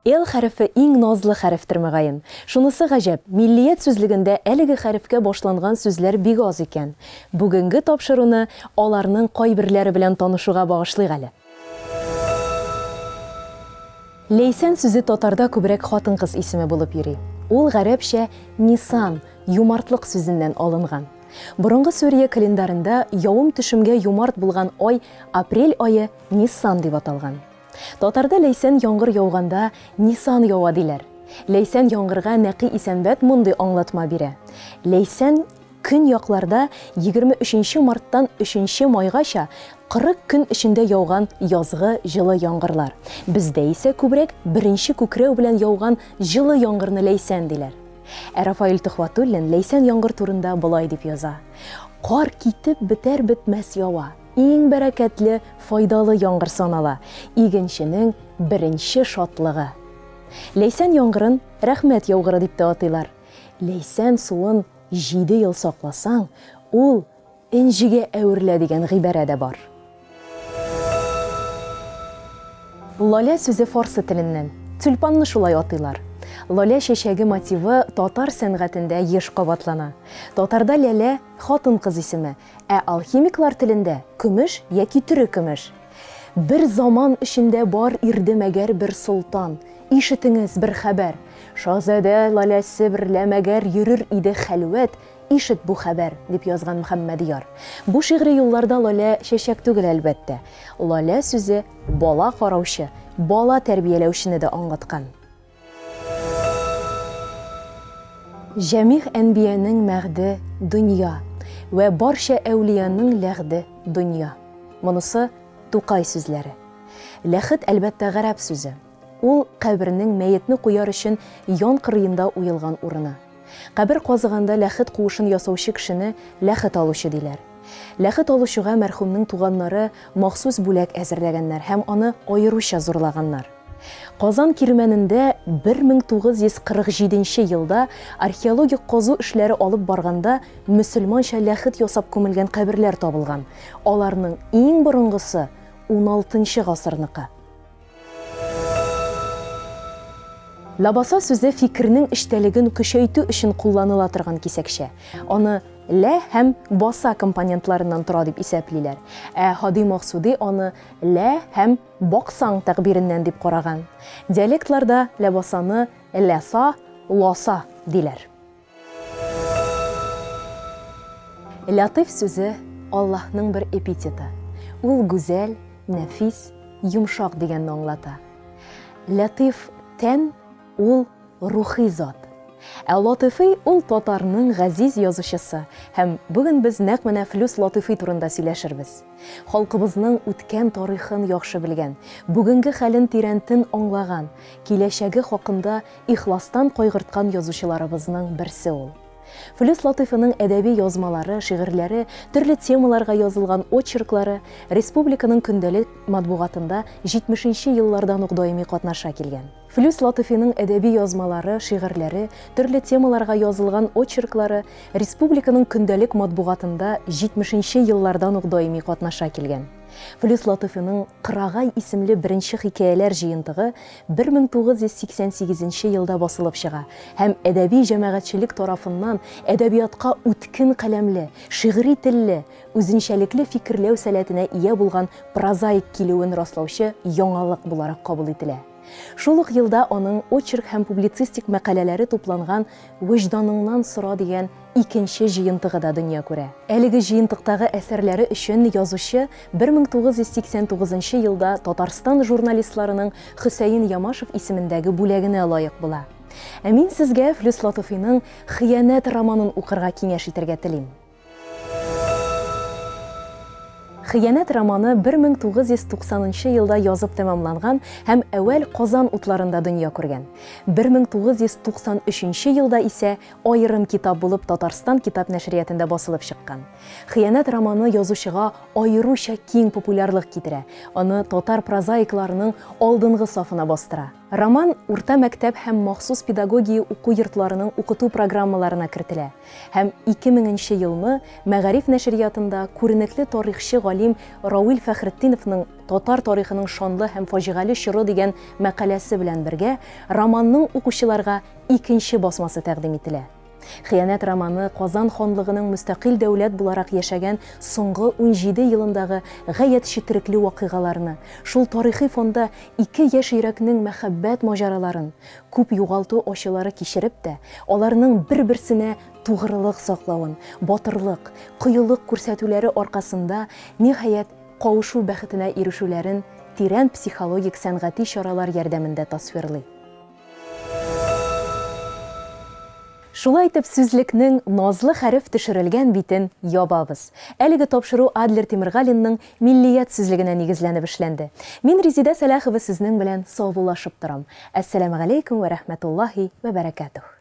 Л хәрефе иң назлы хәрефтер мөгаен. Шунысы гаҗәп, миллият сүзлегендә әлеге хәрефкә башланган сүзләр бик аз икән. Бүгенге тапшыруны аларның кайберләре белән танышуга багышлыйк әле. Лейсән сүзе татарда күбрәк хатын-кыз исеме булып йөри. Ул гарәпчә Нисан, юмартлык сүзеннән алынган. Борынгы Сүрия календарында явым-төшемгә юмарт булган ай апрель айы Нисан дип аталган. Татарда Лейсән яңгыр яуганда Нисан ява диләр. Лейсән яңгырга Нәки Исәнбәт мондый аңлатма бирә. Лейсән көн якларда 23 марттан 3 майгача 40 көн эчендә яуган язгы җылы яңгырлар. Бездә исә күбрәк беренче күкрәү белән яуган җылы яңгырны Лейсән диләр. Рафаэль Тухватуллин Лейсән яңгыр турында болай дип яза. Кар китеп бетәр-бетмәс ява. Иң бәрәкәтле, файдалы яңгыр санала. Игенченең беренче шатлыгы. Лейсән яңгырын рәхмәт яугыры дип тә атыйлар. Лейсән суын 7 ел сакласаң, ул инҗигә әверлә дигән гыйбарә дә бар. Лаля сүзе фарсы теленнән. Тюльпанны шулай атыйлар. Лаля чәчәге мотивы татар сәнгатендә еш кабатлана. Татарда ләлә хатын-кыз исеме, ә алхимиклар телендә көмеш яки түрі көмеш. Бір заман ішендә бар ирде мәгәр бір султан, ишетеңез бір хәбәр. Шаһзадә лалясы берлә мәгәр йөрер иде хәлвәт, ишет бу хәбәр, дип язган Мөхәммәдияр. Бу шигъри юлларда лаля чәчәк түгел әлбәттә. Лаля сүзе бала караучы, бала тәрбияләүчене дә аңлаткан. Җәмих әнбиянең мәгъде дөнья вә барча әүлияның ләгъде дөнья. Монысы Тукай сүзләре. Ләхет әлбәттә гарәп сүзе. Ул кабернең мәетне куяр өчен ян кырыенда уелган урыны. Кабер казыганда ләхет куышын ясаучы кешене ләхет алучы диләр. Ләхет алучыга мәрхүмнең туганнары махсус бүләк әзерләгәннәр һәм аны аеруча зурлаганнар. Казан кирмәнендә 1947 елда археологик казу эшләре алып барганда мөселманча ләхет ясап күмелгән каберләр табылган. Аларның иң борынгысы 16 гасырныкы. Лабаса сүзе фикернең эчтәлеген көчәйтү өчен кулланыла торган кисәкчә. Аны лә һәм баса компонентларыннан тора дип исәплиләр. Ә Хади Максуди аны лә һәм баксаң тәгъбиреннән дип караган. Диалектларда ләбасаны ләса, ласа диләр. Латиф сүзе Аллаһның бер эпитеты. Ул гүзәл, нәфис, йомшак дигәнне аңлата. Латиф тән, ул рухи зат. Ә Латифи ул татарның газиз язучысы һәм бүген без нәкъ менә Флүс Латифи турында сөйләшербез. Халкыбызның үткән тарихын яхшы белгән, бүгенге хәлен тирәнтен аңлаган, киләчәге хакында ихластан кайгырткан язучыларыбызның берсе ул. Флүс Латифиның әдәби язмалары, шигырьләре, төрле темаларга язылган очерклары республиканың көндәлек матбугатында 70-нче еллардан ук даими катнаша килгән. Флүс Латифиның әдәби язмалары, шигырьләре, төрле темаларга язылган очерклары республиканың көндәлек матбугатында 70-нче еллардан ук даими катнаша килгән. Флүс Латифиның Кырагай исемле беренче хикәяләр җыентыгы 1988 елда басылып чыга һәм әдәби җәмәгатьчелек тарафыннан әдәбиятка үткен каләмле, шигъри телле, үзенчәлекле фикерләү сәләтенә ия булган прозаик килүен раслаучы яңалык буларак кабул ителә. Шул ук елда аның очерк һәм публицистик мәкаләләре тупланган «Вөҗданыңнан сора» дигән икенче җыентыгы да дөнья күрә. Әлеге җыентыктагы әсәрләре өчен язучы 1989 елда Татарстан журналистларының Хөсәен Ямашев исемендәге бүләгенә лаек була. Ә мин сезгә Флүс Латифиның «Хыянәт» романын укырга киңәш итәргә телим. «Хыянәт» романы 1990 елда язып тәмамланган һәм әүвәл Казан утларында дөнья күргән. 1993 елда исә аерым китап булып Татарстан китап нәшриятында басылып чыккан. «Хыянәт» романы язучыга аеруча киң популярлык китерә, аны татар прозаикларының алдынгы сафына бастыра. Роман урта мәктәп һәм махсус педагогия уку йортларының укыту программаларына кертелә һәм 2000 елны Мәгариф нәшриятында күренекле тарихчы галим Рауил Фәхретдиновның «Татар тарихының шанлы һәм фаҗигале чоры» дигән мәкаләсе белән бергә романның укучыларга икенче басмасы тәкъдим ителә. Хыянәт романы Казан ханлыгының мөстәкыйль дәүләт буларак яшәгән соңгы 17 елындагы гаять четерекле вакыйгаларны, шул тарихи фонда 2 яшь йөрәкнең мәхәббәт маҗараларын, күп югалту ачылары кичереп тә, аларның бер-берсенә тугрылык саклавын, батырлык, кыюлык күрсәтүләре аркасында ниһаять кавышу бәхетенә ирешүләрен тирән психологик сәнгати чаралар ярдәмендә тасвирлый. Шулай итеп сүзлекнең назлы хәреф төшерелгән битен ябабыз. Әлеге тапшыру Адлер Тимергалинның Миллият сүзлегенә нигезләнеп эшләнде. Мин Резида Сәләхова сезнең белән саубуллашып торам. Әссәламу алейкум ва рахматуллаһи ва баракатуһ.